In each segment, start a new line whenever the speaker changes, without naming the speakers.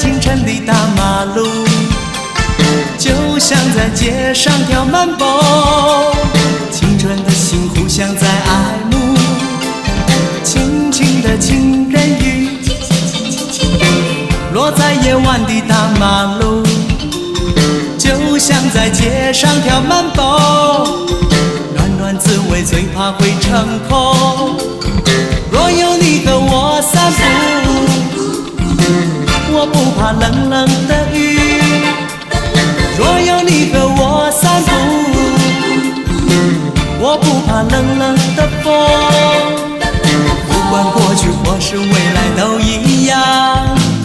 清晨的大马路，就像在街上跳慢步，青春的心互相在爱慕，轻轻的情人雨，落在夜晚的大马路，就像在街上跳慢步，暖暖滋味最怕会成空。若有你和我散步，我不怕冷冷的雨。若有你和我散步，我不怕冷冷的风。不管过去或是未来都一样，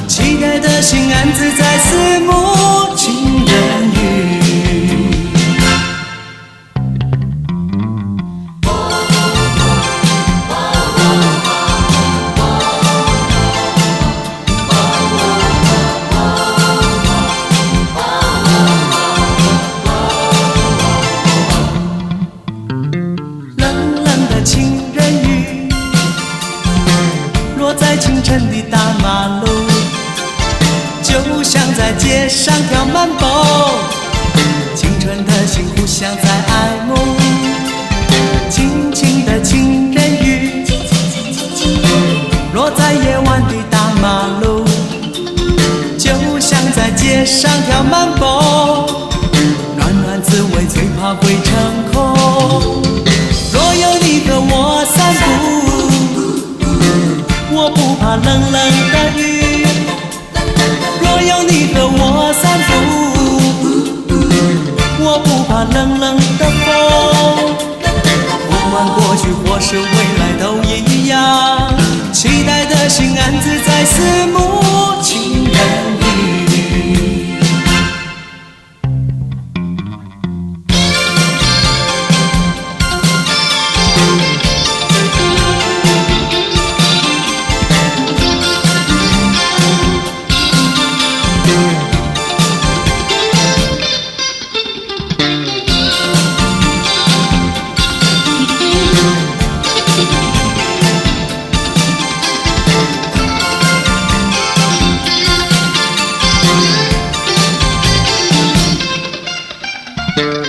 期待的心安自在四目情人雨。在清晨的大马路，就像在街上跳慢步，青春的心互相在爱慕，轻轻的情人雨，落在夜晚的大马路，就像在街上跳慢步，暖暖滋味最怕会成空。若有你和我散步，我不怕冷冷的雨。若有你和我散步，我不怕冷冷的风。不管过去或是未来都一样，期待的心安自在四目情人雨。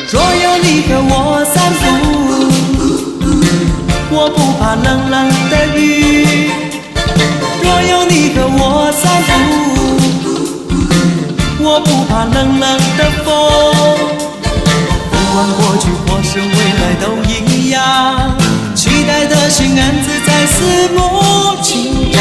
若有你和我散步，我不怕冷冷的雨。若有你和我散步，我不怕冷冷的风。不管过去或是未来都一样，期待的心安自在四目情人